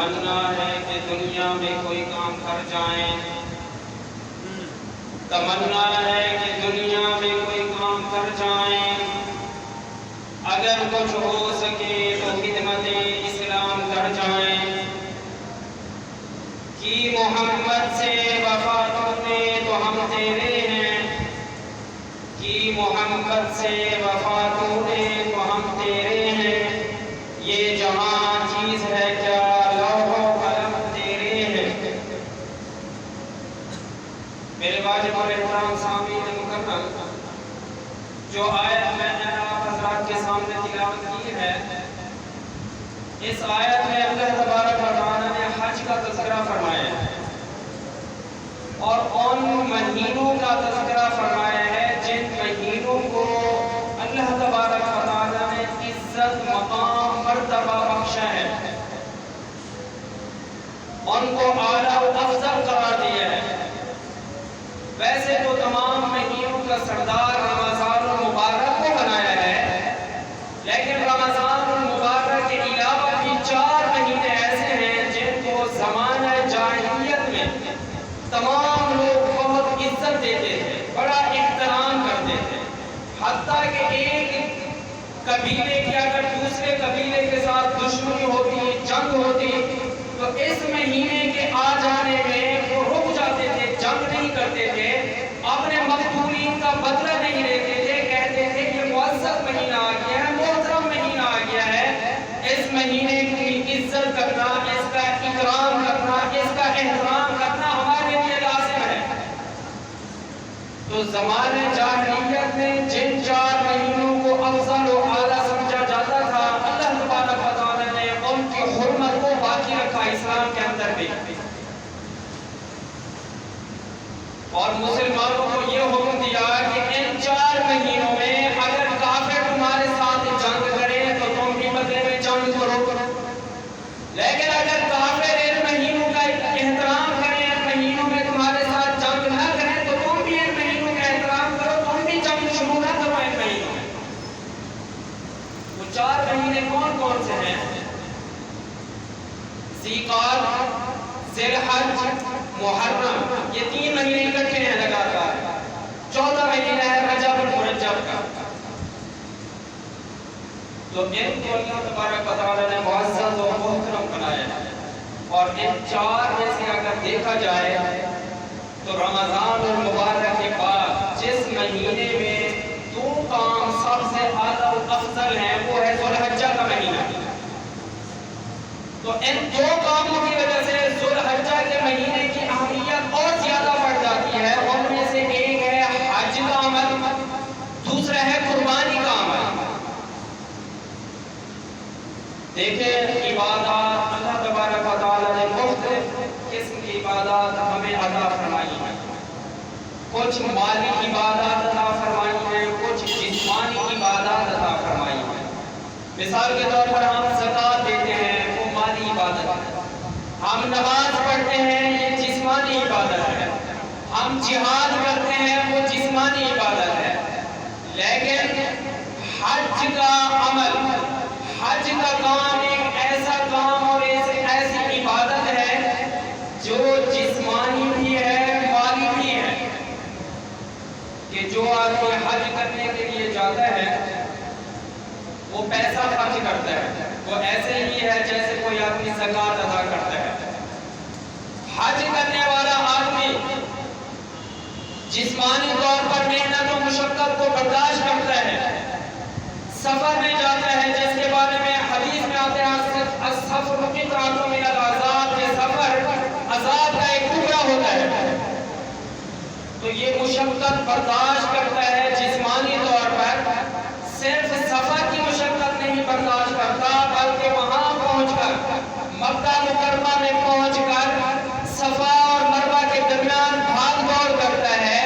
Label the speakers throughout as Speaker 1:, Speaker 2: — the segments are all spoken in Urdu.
Speaker 1: تمنا ہے کہ دنیا میں کوئی کام کر جائیں، تمنا ہے کہ دنیا میں کوئی کام کر جائیں، اگر کچھ ہو سکے تو خدمت اسلام کر جائیں، کہ محمد سے وفا کرنے تو ہم تیرے ہیں، کہ محمد سے وفا کرنے تو ہم تیرے ہیں، یہ جہاں چیز ہے کیا لوح و قلم تیرے ہیں۔ میرے واجب اور احترام سامعین مکرم، جو آیت میں نے آپ حضرات کے سامنے تلاوت کی ہے، اس آیت میں اللہ تبارک و تعالیٰ نے حج کا تذکرہ فرمایا ہے اور ان مہینوں کا تذکرہ فرمایا ہے جن مہینوں کو اللہ تبارک و تعالیٰ نے عزت، مقام، مرتبہ بخشا ہے، ان کو اعلیٰ و افضل قرار دیا ہے۔ ویسے تو تمام مہینوں کا سردار رمضان المبارک کو بنایا ہے، لیکن رمضان المبارک کے علاوہ بھی 4 مہینے ایسے ہیں جن کو زمانہ جاہلیت میں تمام لوگ بہت عزت دیتے تھے، بڑا احترام کرتے تھے، حتیٰ کہ ایک قبیلے کی اگر دوسرے قبیلے کے ساتھ دشمنی ہوتی، جنگ ہوتی، تو اس مہینے کے آ جانے میں وہ رک جاتے تھے، جنگ نہیں کرتے تھے، اپنے مقتولین کا بدلہ نہیں لیتے تھے، کہتے تھے یہ معزز مہینہ آ گیا ہے، محترم مہینہ آ گیا ہے، اس مہینے کی عزت کرنا، اس کا اکرام کرنا، اس کا احترام کرنا ہمارے لیے لازم ہے۔ تو زمانے جاہلیت میں جن 4 مہینوں کو افضل و اعلیٰ سمجھا جاتا تھا، اللہ تبارک و تعالیٰ نے ان کی حرمت کو باقی رکھا اسلام کے اندر بھی، اور مسلمانوں کو یہ حکم دیا کہ ان 4 مہینوں میں اگر کافر تمہارے ساتھ جنگ کرے تو تم بھی بدلے میں جنگ کرو، لیکن اگر کافر ان مہینوں کا احترام کریں، ان مہینوں میں تمہارے ساتھ جنگ نہ کریں تو تم بھی ان مہینوں کا احترام کرو، تم بھی جنگ شروع نہ کرو ان مہینوں میں۔ وہ 4 مہینے کون کون سے ہیں؟ ذی-قعدہ، ذی الحج، محرم، یہ 3 مہینے اکٹھے ہیں لگاتار۔ 14 مہینہ ہے رجب المرجب کا۔ تو ان کو اللہ تبارک و تعالیٰ نے معزز و محترم بنایا ہے، اور ان 4 میں سے اگر دیکھا جائے تو رمضان المبارک کے بعد جس مہینے میں 2 کام سب سے اعلیٰ و افضل ہیں وہ ہے ذو الحجہ کا مہینہ۔ تو ان 2 کاموں کی وجہ سے ذو الحجہ کے مہینے کی اہمیت اور زیادہ بڑھ جاتی ہے۔ ان میں سے ایک ہے حج کا عمل، دوسرا ہے قربانی کا عمل۔ دیکھیں عبادات، اللہ تبارک و تعالیٰ نے مختلف قسم کی عبادات ہمیں عطا فرمائی ہیں، کچھ مالی عبادات عطا فرمائی ہیں، کچھ جسمانی عبادات عطا فرمائی ہیں۔ مثال کے طور پر ہم زکوٰۃ دیتے ہیں، وہ مالی عبادت ہے، ہم نماز پڑھتے ہیں، یہ جسمانی عبادت ہے، ہم جہاد کرتے ہیں، وہ جسمانی عبادت ہے، لیکن حج کا عمل، حج کا کام ایک ایسا کام اور ایسی عبادت ہے جو جسمانی بھی ہے، مالی بھی ہے، کہ جو آدمی حج کرنے کے لیے جاتا ہے وہ پیسہ خرچ کرتا ہے، وہ ایسے ہی ہے جیسے کوئی آدمی زکوٰۃ ادا کرتا ہے۔ حج کرنے والا آدمی جسمانی طور پر محنت و مشقت کو برداشت کرتا ہے، سفر میں جاتا ہے، جس کے بارے میں حدیث میں آتے ہیں السفر قطعۃ من العذاب، کہ سفر عذاب کا ایک ٹکڑا ہوتا ہے، تو یہ مشقت برداشت کرتا ہے جسمانی طور پر، صرف سفر کی مشقت نہیں برداشت کرتا بلکہ وہاں پہنچ کر، مکہ مکرمہ میں پہنچ کر صفا اور مروہ کے درمیان بھاگ دوڑ کرتا ہے،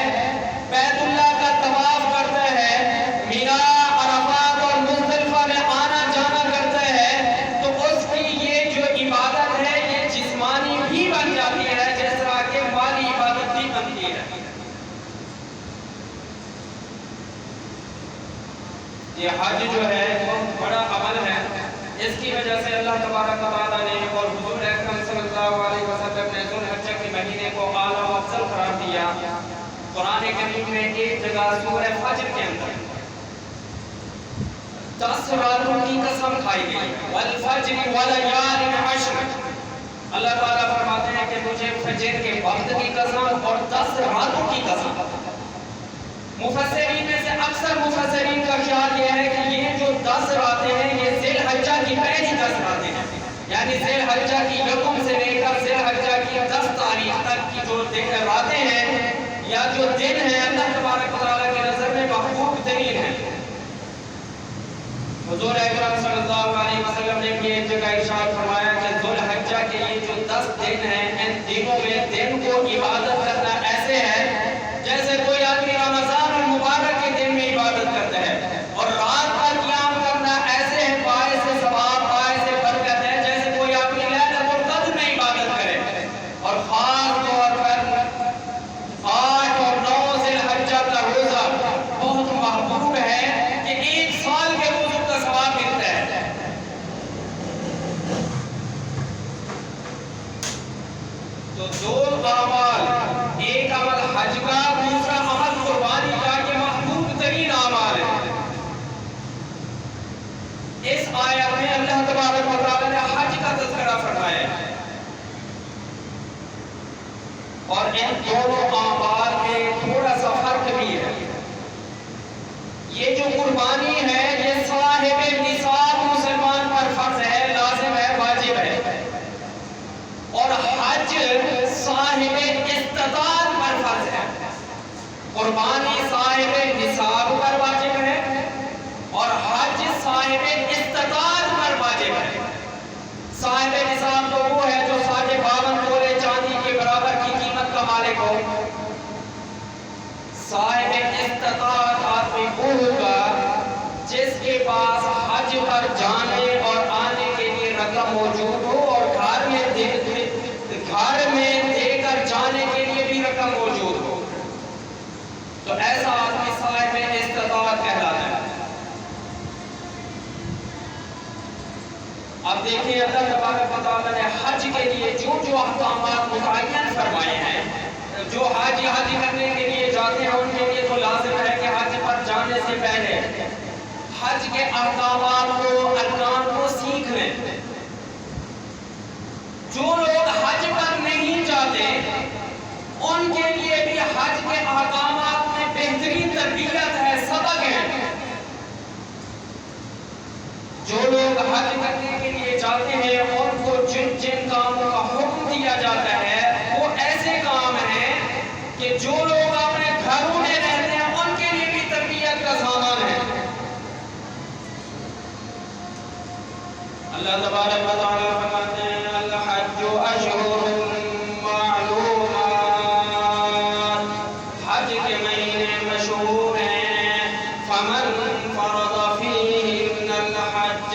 Speaker 1: بیت اللہ کا طواف کرتا ہے، مینا، عرفات اور مزدلفہ میں آنا جانا کرتا ہے، تو اس کی یہ جو عبادت ہے یہ جسمانی بھی بن جاتی ہے جس طرح کہ مالی عبادت بھی بنتی ہے۔ یہ حج جو ہے بہت بڑا عمل ہے، اس کی وجہ سے اللہ تبارک و تعالیٰ نے اور حضور اکرم قرآن کریم میں ایک جگہ سورہ فجر کے اندر 10 راتوں کی قسم کھائی گئی، والفجر ولیال عشر۔ اللہ تعالیٰ فرماتے ہیں کہ مجھے فجر کے وقت کی قسم اور 10 راتوں کی قسم۔ مفسرین میں سے اکثر مفسرین کا خیال یہ ہے کہ یہ جو 10 راتیں ہیں یہ ذی الحجہ کی پہلی 10 راتیں ہیں، یعنی ذی الحجہ کی یکم سے لے کر ذی الحجہ کی 10 تاریخ تک کی جو راتیں ہیں یا جو دن ہیں، اللہ تبارک و تعالیٰ کی نظر میں محبوب ترین ہیں۔ حضور اکرم صلی اللہ علیہ وسلم نے بھی ایک جگہ ارشاد فرمایا کہ ذو الحجہ کے یہ جو 10 دن ہیں، ان دنوں میں دن کو عبادت کرنا ایسے ہے جیسے کوئی آدمی رمضان المبارک کے دن میں عبادت کرتا ہے، اور رات کا قیام کرنا ایسے ہے باعث ثواب باعث برکت ہے جیسے کوئی آدمی لیلۃ القدر میں عبادت کرے۔ اور خاص طور پر 8 اور 9 ذی الحجہ کا روزہ بہت محبوب ہے کہ 1 سال کے روزوں کا ثواب ملتا ہے۔ تو 2 اعمال، ایک عمل حج کا، دوسرا عمل قربانی کا، یہ محبوب ترین اعمال ہے۔ اس آیت میں اللہ تبارک و تعالیٰ نے حج کا تذکرہ فرمایا ہے، اور ان دونوں اعمال میں تھوڑا سا فرق بھی ہے۔ یہ جو قربانی ہے یہ صاحب نصاب مسلمان پر فرض ہے، لازم ہے، واجب ہے، اور حج صاحب استطاعت پر فرض ہے۔ قربانی صاحب نصاب پر واجب ہے اور حج صاحب استطاعت پر واجب ہے۔ صاحب نصاب تو وہ ہے جو 52 تولے چاندی کے برابر کی قیمت کا مالک ہو۔ صاحب استطاعت آدمی وہ ہوگا جس کے پاس حج پر جانے اور آنے کے لیے رقم موجود ہو اور گھر میں دے کر جانے کے لیے بھی رقم موجود ہو، تو ایسا آدمی صاحب استطاعت کہلاتا ہے۔ اب دیکھیں اللہ تبارک و تعالیٰ نے حج کے لیے جو جو احکامات متعین فرمائے ہیں، جو حاجی کرنے کے لیے جاتے ہیں ان کے لیے تو لازم ہے کہ حج پر جانے سے پہلے حج کے احکامات کو، ارکان کو سیکھ لیں۔ جو لوگ حج پر نہیں جاتے ان کے لیے بھی حج کے احکامات میں بہترین تربیت ہے، سبق ہے۔ جو لوگ حج کرنے کے لیے جاتے ہیں ان کو جن جن کاموں کا حکم دیا جاتا ہے وہ ایسے کام ہیں کہ جو لوگ اپنے گھروں میں رہتے ہیں ان کے لیے بھی تربیت کا سامان ہے۔ اللہ تبارک و تعالیٰ فرماتے ہیں الحج اشہر معلومات، حج کے مہینے مشہور ہیں، فمن فرض فیہن الحج،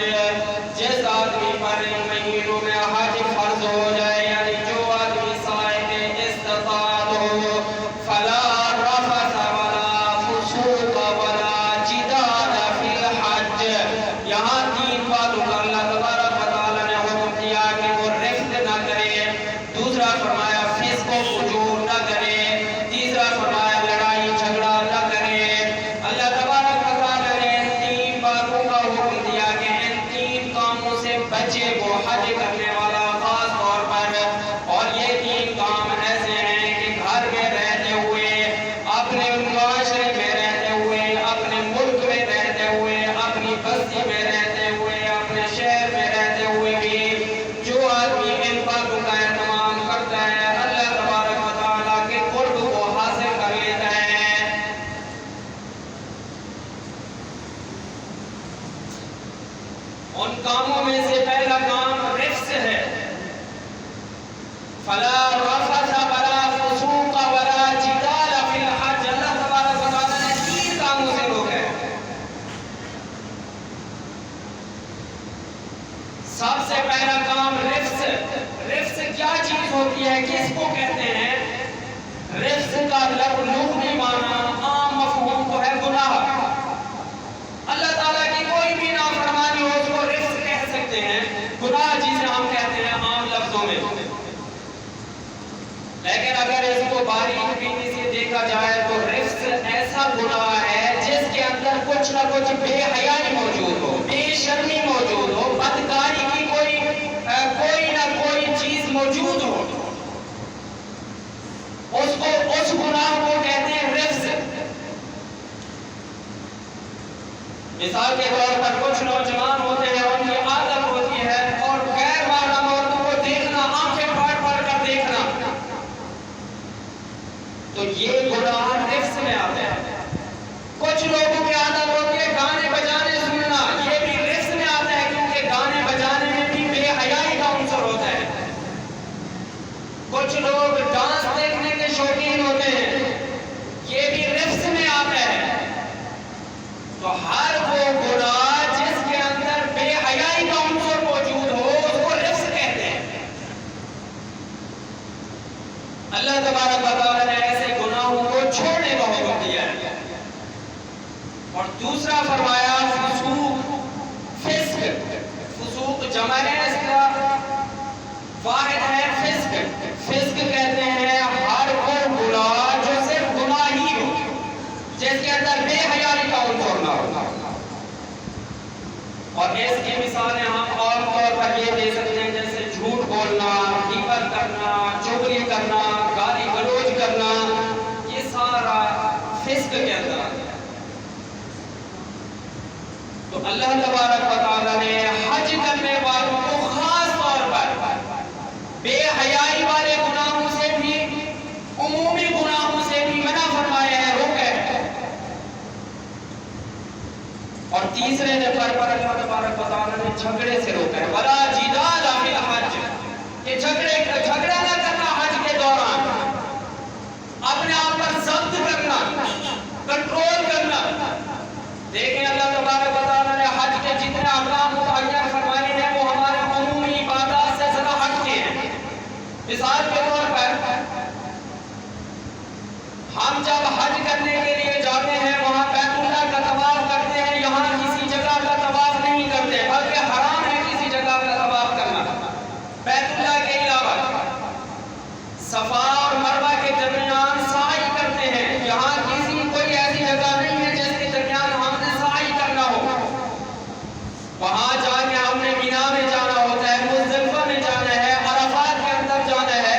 Speaker 1: جس آدمی پر ان مہینوں میں حج فرض ہو جائے، یعنی جو آدمی صاحب استطاعت ہو، فلا رفث ولا فسوق ولا جدال فی الحج۔ یہاں 3 باتوں کا اللہ تبارک و تعالیٰ نے حکم دیا کہ وہ رفث نہ کرے، دوسرا فرمایا فسق و فجور نہ کرے، تیسرا فرمایا لڑائی جھگڑا نہ کرے۔ اللہ تبارک و تعالیٰ نے ان 3 باتوں کا حکم دیا کہ ان 3 کاموں سے بچے وہ حج کرنے والا خاص طور پر، اور یہ 3 کام ایسے ہیں کہ گھر میں رہتے ہوئے، اپنے معاشرے میں رہتے ہوئے، اپنے ملک میں رہتے ہوئے، اپنی بستی میں رہتے ہوئے، اپنے شہر میں رہتے ہوئے بھی جو آدمی ان باتوں کا اہتمام کرتا ہے اللہ تبارک و تعالیٰ کے قرب کو حاصل کر لیتا ہے۔ ان کاموں میں سے پہلا کام رفث ہے، فلا رفث ولا فسوق ولا جدال فی الحج۔ اللہ تبارک و تعالیٰ نے 3 کاموں سے روکا ہے۔ سب سے پہلا کام رفث۔ رفث کیا چیز ہوتی ہے، کس کو کہتے ہیں؟ رفث کا لغوی معنی، عام مفہوم تو ہے گناہ۔ اللہ تعالیٰ کی کوئی بھی نافرمانی ہو اس کو رفث کہہ سکتے ہیں، گناہ جسے ہم کہتے ہیں عام لفظوں میں۔ لیکن اگر اس کو باریک بینی سے دیکھا جائے تو رفس ایسا گناہ ہے جس کے اندر کچھ نہ کچھ بے حیائی موجود ہو، بے شرمی موجود ہو، بدکاری کی کوئی نہ کوئی چیز موجود ہو، اس گناہ کو کہتے ہیں رفس۔ مثال کے طور پر کچھ نوجوان ہوتے ہیں، ان کی عادت ہوتی ہے اور غیر محرم عورتوں کو دیکھنا، آنکھیں پھاڑ پھاڑ کر دیکھنا، تو یہ گناہ رفس میں آتے ہیں۔ کچھ لوگوں کی عادت ہوتی ہے گانے بجانے سننا، یہ بھی رفس میں آتا ہے کیونکہ گانے بجانے میں بھی بے حیائی کا عنصر ہوتا ہے۔ کچھ لوگ ڈانس دیکھنے کے شوقین ہوتے ہیں، یہ بھی رفس میں آتا ہے۔ تو ہر وہ گناہ جس کے اندر بے حیائی کا عنصر موجود ہو اس کو رفس کہتے ہیں۔ اللہ تبارک و تعالیٰ نے ایسے گناہوں کو چھوڑنے کا حکم دیا ہے۔ اور دوسرا فرمایا فسوق، فسق۔ فسوق جمع ہے، اس کا واحد ہے فسق۔ فسق کہتے ہیں ہر وہ گناہ جو صرف گناہ ہی ہو، جس کے اندر بے حیائی کا عنصر نہ ہو۔ اور اس کی مثالیں ہم عام طور پر یہ دے سکتے ہیں جیسے جھوٹ بولنا، غیبت کرنا، چغلی کرنا، گالی گلوچ کرنا، یہ سارا فسق کے اندر آتا ہے۔ تو اللہ تبارک و تعالیٰ نے حج کرنے والوں کو خاص طور پر بے حیائی والے گناہوں سے بھی، عمومی گناہوں سے بھی منع فرمایا ہے، روکا ہے۔ اور تیسرے نمبر پر اللہ تبارک و تعالیٰ نے جھگڑے سے روکا ہے، وَلَا جِدَالَ فِي الْحَجِّ، کہ جھگڑا نہ کرنا حج کے دوران، اپنے آپ پر ضبط کرنا، کنٹرول کرنا۔ دیکھیں اللہ تبارک و تعالیٰ نے حج کے جتنے احکام متعین فرمائے ہیں وہ ہمارے عمومی عبادات سے ذرا ہٹ کے ہیں۔ مثال کے طور پر ہم جب حج کرنے کے لیے جاتے ہیں وہاں بیت اللہ کا طواف کرتے ہیں، یہاں کسی جگہ کا طواف نہیں کرتے، بلکہ حرام ہے کسی جگہ کا طواف کرنا۔ بیت اللہ کے علاوہ صفا اور مروہ کے درمیان سعی کرتے ہیں، یہاں کوئی ایسی جگہ نہیں ہے جس کے درمیان ہم نے سعی کرنا ہو۔ وہاں جا کے ہم نے مینا میں جانا ہوتا ہے، مزدلفہ میں جانا ہے، عرفات کے اندر جانا ہے،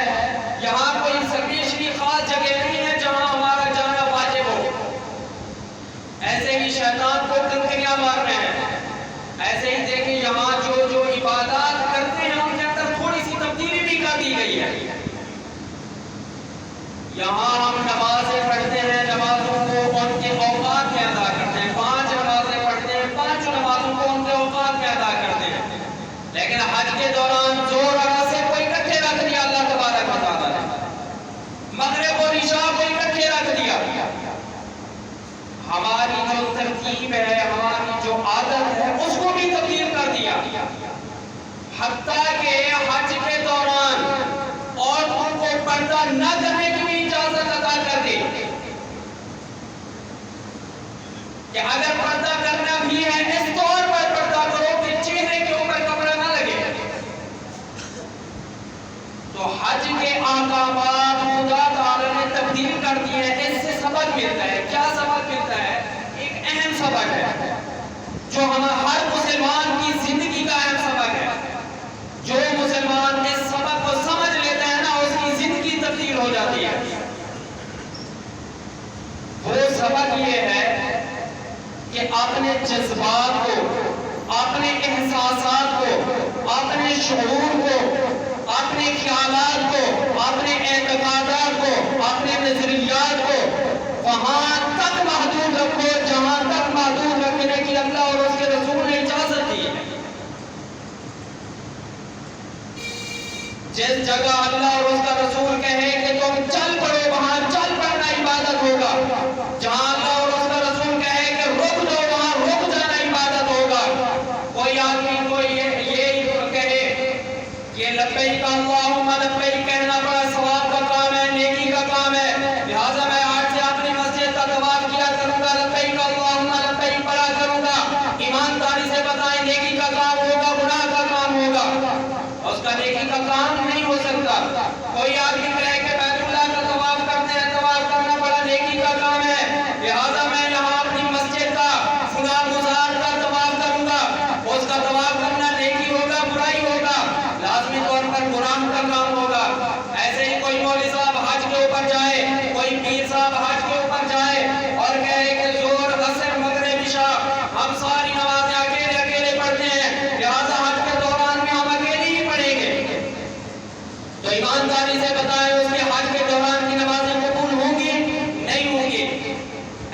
Speaker 1: یہاں کوئی سپیشلی خاص جگہ نہیں ہے جہاں ہمارا جانا واجب ہو۔ ایسے ہی شیطان کو کنکریاں مار رہے ہیں۔ ایسے ہی دیکھیں یہاں جو عبادات کرتے ہیں ان کے اندر تھوڑی سی تبدیلی بھی کر دی گئی ہے۔ یہاں ہم نمازیں پڑھتے ہیں، نمازوں کو ان کے اوقات میں ادا کرتے ہیں، 5 نمازیں پڑھتے ہیں، 5 نمازوں کو ان کے اوقات میں ادا کرتے ہیں، لیکن حج کے دوران زور اور اثر کو اکٹھے رکھ دیا اللہ تبارک و تعالیٰ نے، مغرب اور عشاء کو اکٹھے رکھ دیا۔ ہماری جو ترتیب ہے، ہماری جو عادت ہے اس کو بھی تبدیل کر دیا، حتیٰ کہ حج کے دوران عورتوں کو پردہ نہ کرنے کی بھی اجازت عطا کر دی کہ اگر پردہ کرنا بھی ہے اس طور پر پردہ کرو کہ چہرے کے اوپر کپڑا نہ لگے۔ تو حج کے احکامات خدا تعالیٰ نے تبدیل کر دیے ہیں۔ اس سے سبق ملتا ہے، کیا سبق ملتا ہے؟ ایک اہم سبق ہے جو ہر مسلمان کی زندگی کا اہم سبق ہے۔ جو مسلمان اس سبق کو سمجھ لیتا ہے نا اس کی زندگی تبدیل ہو جاتی ہے۔ وہ سبق یہ ہے کہ اپنے جذبات کو، اپنے احساسات کو، اپنے شعور کو، اپنے خیالات کو، اپنے اعتقادات کو، اپنے نظریات کو وہاں تک محدود رکھو جہاں تک محدود رکھنے کی اللہ اور اس کے رسول نے اجازت دی ہے۔ جس جگہ اللہ اور اس کا رسول کہے کہ تم چل پڑو وہاں چل پڑنا عبادت ہوگا، جہاں اللہ اور اس کا رسول کہے کہ رک دو وہاں رک جانا عبادت ہوگا۔ کوئی آدمی کوئی یہ کہے کہ لبیک اللہم لبیک کہنا بڑا ثواب کا کام ہے، نیکی کا کام ہے، لہٰذا میں آج سے اپنی مسجد کا طواف کیا کروں گا، لبیک اللہم لبیک پڑھا کروں گا۔ ایمانداری سے بتائیں نیکی کا کام ہوگا گناہ کا کام ہوگا؟ اس کا نیکی کا کام نہیں ہو سکتا۔ کوئی آدمی کہے کہ میں ہم ساری نمازیں اکیلے اکیلے پڑھتے ہیں، لہٰذا حج کے دوران میں ہم اکیلے ہی پڑھیں گے، تو ایمانداری سے بتائیں اس کے حج کے دوران کی نمازیں قبول ہوں گی؟ نہیں ہوں گی۔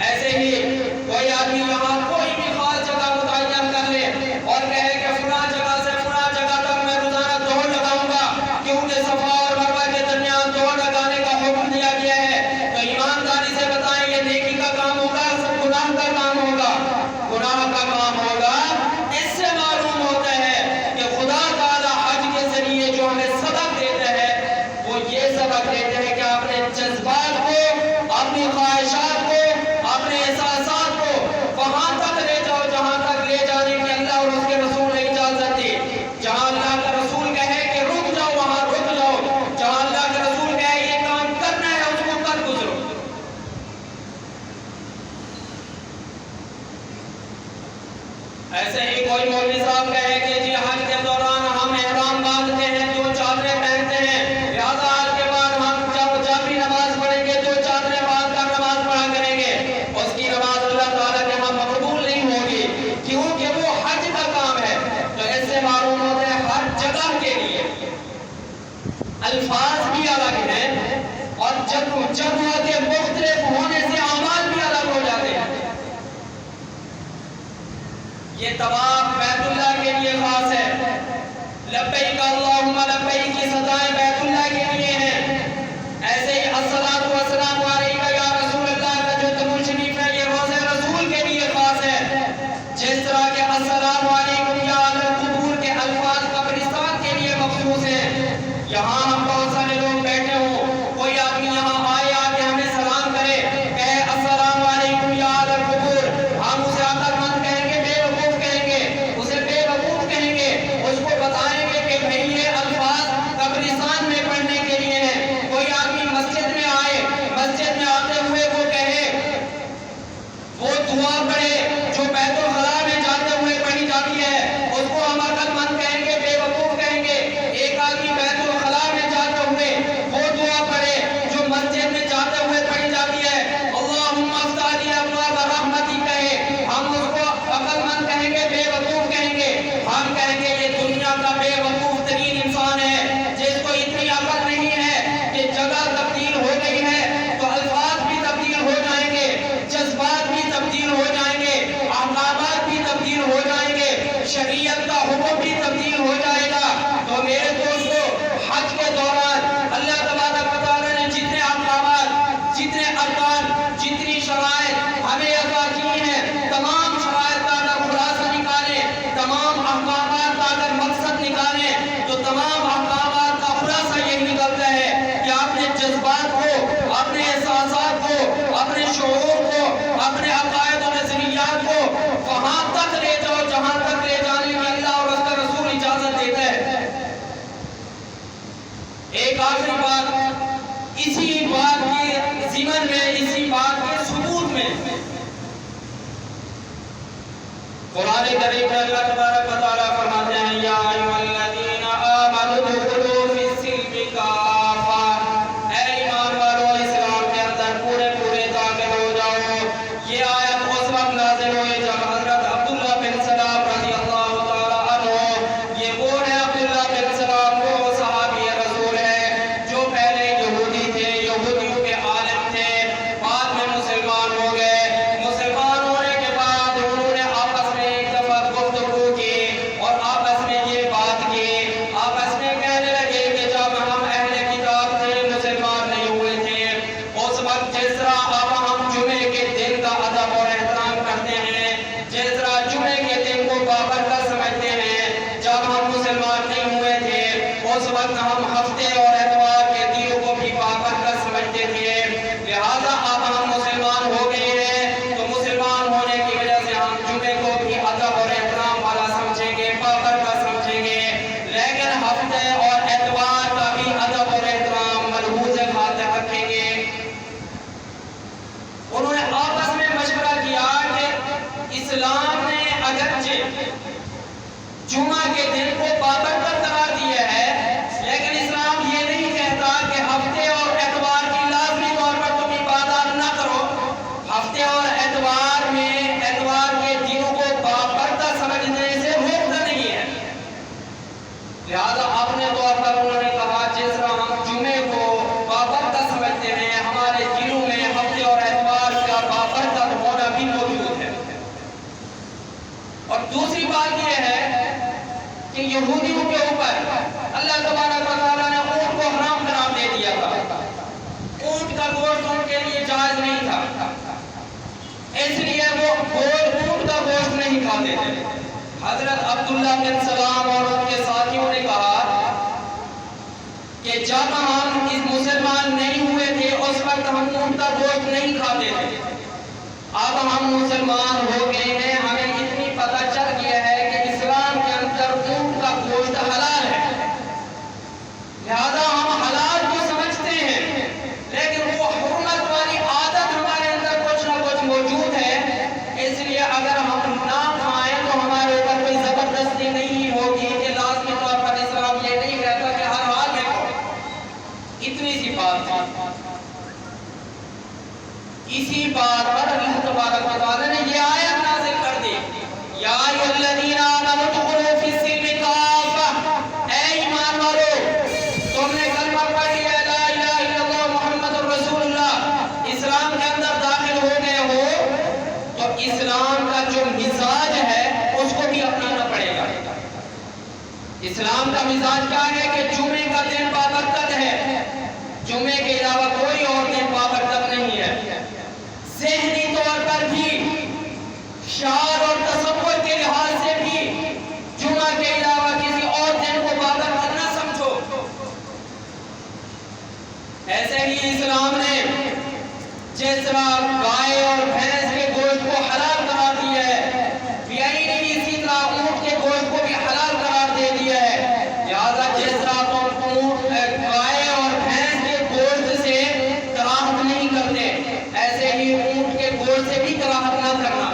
Speaker 1: ایسے ہی کوئی آدمی یہاں کوئی بھی خاص جگہ متعین کر لے اور کہے کہ فلاں جگہ سے فلاں جگہ تک میں روزانہ دوڑ لگاؤں گا، کیونکہ صفا اور مروہ کے درمیان دوڑ لگانے کا حکم دیا گیا ہے، تو ایمانداری سے بتائیں یہ نیکی کا کام ہوگا، سب گناہ کا کام ہوگا؟ گناہ کا کام ہوگا۔ اس سے معلوم ہوتا ہے کہ خدا تعالی حج کے ذریعے جو ہمیں سبق دیتا ہے وہ یہ سبق دیتے ہیں کہ اپنے جذبات کو، اپنی خواہشات کو، اپنے احساسات کو وہاں تک لے جاؤ جہاں تک لے جانے کی اللہ اور اس کے رسول نے اجازت دی۔ جہاں اللہ کا رسول کہے کہ رک جاؤ وہاں رک جاؤ، جہاں اللہ کا رسول کہے یہ کام کرنا ہے اس کو کر گزرو۔ ایسے ہی کوئی مولوی صاحب کہے کہ جی حج کے دوران ہم احرام باندھتے ہیں، دو چادریں پہنتے ہیں، لہٰذا حج کے بعد ہم جب بھی نماز پڑھیں گے دو چادریں باندھ کر نماز پڑھا کریں گے، اس کی نماز اللہ تعالیٰ کے ہاں مقبول نہیں ہوگی، کیونکہ وہ حج کا کام ہے۔ تو اس سے معلوم ہوتا ہے ہر جگہ کے لیے الفاظ بھی الگ ہیں اور جگہوں کے مختلف ہونے سے اعمال بھی الگ ہو جاتے ہیں۔ یہ طواف بیت اللہ کے لیے خاص ہے، لبیک اللہم لبیک کی سزائیں بیت اللہ کے لیے ہیں۔ ایسے ہی الصلاۃ والسلام علیک یا رسول اللہ کا جو درود شریف ہے یہ روضہ رسول کے لیے خاص ہے۔ جس طرح کے السلام علیکم یا اہل القبور کے الفاظ قبرستان کے لیے مخصوص ہیں، یہاں ہم بہت سارے لوگ بیٹھے ہوں، کوئی آدمی یہاں آئے آ کے ہمیں سلام کرے، کہے السلام علیکم یا اہل القبور، ہم اسے عقل مند کہیں گے، بے وقوف کہیں گے، اسے بے وقوف کہیں گے، اس کو بتائیں گے کہ بھئی یہ الفاظ قبرستان میں پڑھنے کے لیے ہیں۔ کوئی آدمی مسجد میں آئے، مسجد میں آتے ہوئے وہ کہے، وہ دعا پڑھے جو بیت الخلاء میں جاتے ہوئے پڑھی جاتی ہے، اس کو ہم عقل مند کہیں گے، بے وقوف کہیں گے۔ ایک آدمی بیت الخلاء میں جاتے ہوئے وہ دعا پڑھے جو مسجد میں جاتے ہوئے پڑھی جاتی ہے، اللہم افتح لی ابواب رحمتی کہے، ہم اس کو عقل مند کہیں گے، بے وقوف کہیں گے۔ ہم کہیں گے یہ دنیا کا بے وقوف ترین انسان ہے جس کو اتنی عقل نہیں ہے کہ جگہ تبدیل ہو گئی ہے تو الفاظ بھی تبدیل ہو جائیں گے، جذبات بھی تبدیل ہو جائیں گے، احکامات بھی تبدیل ہو جائیں گے، شریعت کا حکم بھی تبدیل ہو جائے گا۔ تو میرے دوستو حج کے دوران اللہ تبارک و تعالیٰ نے جتنے احکامات، جتنے ارکان، جتنی شرائط ہمیں عطا کی ہیں، تمام شرائط کا اگر خلاصہ نکالیں، تمام احکامات کا اگر مقصد نکالیں تو تمام احکامات کا خلاصہ یہ نکلتا ہے کہ اپنے جذبات کو، اپنے احساسات کو، اپنے شعور کو، اپنے عقائد و نظریات کو وہاں تک لے جاؤ جہاں تک لے جانے کی اللہ اور اس کا رسول اجازت دیتا ہے۔ ایک آخری بات اسی بات کے ضمن میں، اسی بات کے ثبوت میں، قرآن کریم میں اللہ تبارک و تعالیٰ فرماتے ہیں یا ایھا الذین آمنوا ادخلوا فی السلم کافہ، اے ایمان والو اسلام کے اندر پورے پورے داخل ہو جاؤ۔ یہ آیت اس وقت نازل ہوئی جب حضرت عبداللہ بن سلام رضی اللہ تعالیٰ عنہ، یہ وہ ہے عبداللہ بن سلام وہ صحابی رسول ہے جو پہلے یہودی تھے، یہودیوں کے عالم تھے، بعد میں مسلمان ہو گئے۔ مسلمان ہونے کے بعد انہوں نے آپس میں ایک دفعہ گفتگو کی اور آپس میں یہ بات کی، آپس میں کہنے لگے کہ جب ہم اہل کتاب تھے، مسلمان نہیں ہوئے تھے، اس وقت جس طرح اب ہم جمعے کے دن کا ادب اور احترام کرتے ہیں، جس طرح جمعے کے دن کو بابرکت سمجھتے ہیں، جب ہم مسلمان نہیں ہوئے تھے اس وقت ہم ہفتے اور اتوار کے دنوں کو بھی بابرکت سمجھتے تھے، لہٰذا اب ہم مسلمان ہو گئے ہیں تو مسلمان ہونے کی وجہ سے ہم جمعے کو بھی ادب اور احترام والا سمجھیں گے، بابرکت سمجھیں گے، لیکن ہفتے اور اتوار کا بھی ادب اور احترام ملحوظ خاطر رکھیں گے۔ انہوں نے آپس میں مشورہ کیا کہ اسلام نے اگرچہ جمعہ کے دن کو بابرکت قرار دیا ہے، لیکن اسلام یہ نہیں کہتا کہ ہفتے اور اتوار کی لازمی طور پر تم عبادات نہ کرو۔ ہفتے اور اتوار میں، اتوار کے دنوں کو اور دوسری بات یہ ہے کہ یہودیوں کے اوپر اللہ تبارک و تعالیٰ نے اونٹ کو حرام قرار دے دیا تھا. اونٹ کا گوشت ان کے لیے جائز نہیں تھا، اس لیے وہ اونٹ کا گوشت نہیں کھاتے تھے. حضرت عبداللہ بن سلام اور ان کے ساتھیوں نے کہا کہ جب ہم اس مسلمان نہیں ہوئے تھے اس وقت ہم اونٹ کا گوشت نہیں کھاتے تھے. اب ہم مسلمان ہو گئے ہیں، ہمیں اتنی پتہ چل گیا ہے کہ اسلام کے اندر اونٹ کا گوشت حلال ہے، لہذا ہم حلال کو سمجھتے ہیں، لیکن وہ حرمت والی عادت ہمارے اندر کچھ نہ کچھ موجود ہے. اس لیے اگر ہم نہ کھائیں تو ہمارے اوپر کوئی زبردستی نہیں ہوگی کہ لازمی طور پر اسلام یہ نہیں کہتا کہ ہر حال میں کھاؤ. اتنی سی بات تھی. اسی بات پر اللہ تبارک و تعالی نے یہ آیت نازل کر دی، یا ایھا الذین آمنوا ادخلوا فی السلم کافۃ، اے ایمان والو تم نے کلمہ پڑھ لیا لا الہ الا اللہ محمد رسول اللہ، اسلام کے اندر داخل ہو گئے ہو تو اسلام کا جو مزاج ہے اس کو بھی اپنانا پڑے گا. اسلام کا مزاج کیا ہے کہ جمعے کا دن بابرکت ہے، جمعے کے علاوہ کوئی اور دن بابرکت نہیں ہے. ذہنی طور پر بھی، شعار اور تصور کے لحاظ سے بھی جمعہ کے علاوہ کسی اور دن کو بابرکت نہ سمجھو. ایسے ہی اسلام نے جس طرح گائے اور بھینس کے گوشت کو حلال قرار دیا ہے، اسی طرح اونٹ کے گوشت کو بھی حلال قرار دے دیا ہے. لہذا جس طرح تم گائے اور بھینس کے گوشت سے کراہت نہیں کرتے، ایسے ہی اونٹ کے گوشت سے بھی کراہت نہ کرنا.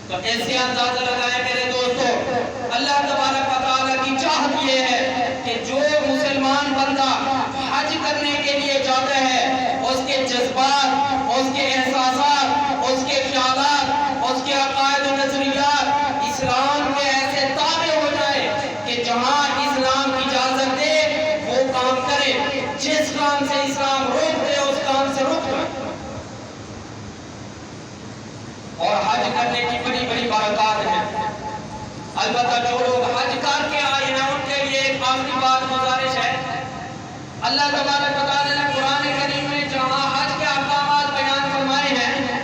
Speaker 1: تو اس سے اندازہ لگائیں میرے دوستو، اللہ تبارک و تعالیٰ کی چاہت یہ ہے کہ جو مسلمان بندہ حج کرنے کے لیے جاتا ہے اس کے جذبات، اس کے احساسات، اس کے خیالات، اس کے عقائد و نظریات اسلام کے ایسے تابع ہو جائے کہ جہاں اسلام کی اجازت دے وہ کام کرے، جس کام سے اسلام روک دے اس کام سے رک جائے. اور حج کرنے کی بڑی بڑی برکات ہیں. البتہ جو لوگ حج کر کے آئے ہیں ان کے لیے ایک آخری بات گزارش ہے. اللہ تبارک و تعالی نے قرآن کریم میں جہاں حج کے احکامات بیان فرمائے ہیں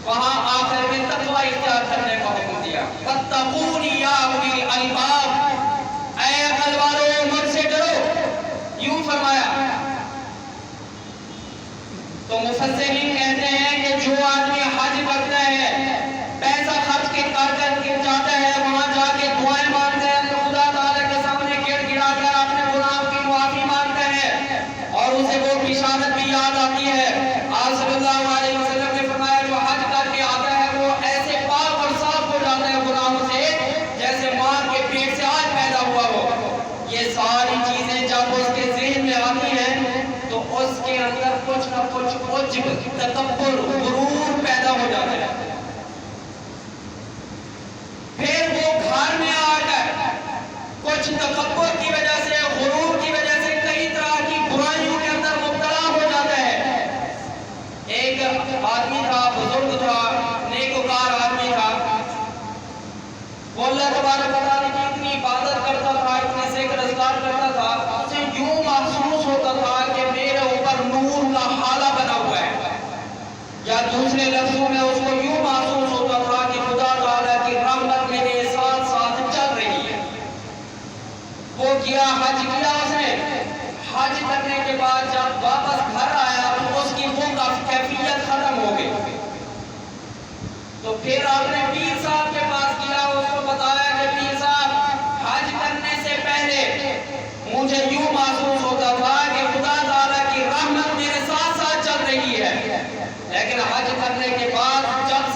Speaker 1: وہاں آخر میں تقوی اختیار کرنے کا حکم دیا. فاتقون یا اولی الالباب، اے عقل والو مجھ سے ڈرو، یوں فرمایا. تو مفسرین کہتے ہیں کہ جو آدمی حج کرتا ہے، پیسہ خرچ کر کے جاتا ہے، وہاں جا کے دعائیں مانگتا ہے، خدا تعالیٰ کے سامنے گڑ گڑا کر اپنے گناہوں کی معافی مانگتا ہے اور اسے وہ بشارت بھی یاد آتی ہے. آپ صلی اللہ علیہ وسلم نے فرمایا جو حج کر کے آتا ہے وہ ایسے پاک اور صاف ہو جاتا ہے گناہوں سے جیسے ماں کے پیٹ سے آج پیدا ہوا ہو. یہ ساری چیزیں جب اس کے ذہن میں آتی ہیں تو اس کے اندر کچھ نہ کچھ عجب، تکبر، غرور پیدا ہو جاتا ہے. پھر وہ گھر میں آ کر کچھ تکبر کی وجہ سے، غرور کی وجہ سے کئی طرح کی برائیوں کے اندر مبتلا ہو جاتا ہے. ایک آدمی تھا، بزرگ تھا، نیکوکار آدمی تھا، وہ اللہ تبارک و تعالیٰ کی اتنی عبادت کرتا تھا، اتنے ذکر اذکار کرتا تھا، اسے یوں محسوس ہوتا تھا کہ میرے اوپر نور کا حالہ بنا ہوا ہے. یا دوسرے لفظوں میں اس کو یوں محسوس ہوتا تھا کہ خدا تعالیٰ کی رحمت میرے ساتھ ساتھ چل رہی ہے. وہ کیا، حج کیا اس نے. حج کرنے کے بعد جب واپس گھر آیا تو اس کی وہ کیفیت ختم ہو گئی. تو پھر آپ نے پیر صاحب کے پاس کیا، اس کو بتایا کہ پیر صاحب حج کرنے سے پہلے مجھے یوں محسوس ہوتا تھا کہ خدا تعالیٰ کی رحمت میرے ساتھ ساتھ چل رہی ہے، لیکن حج کرنے کے بعد جب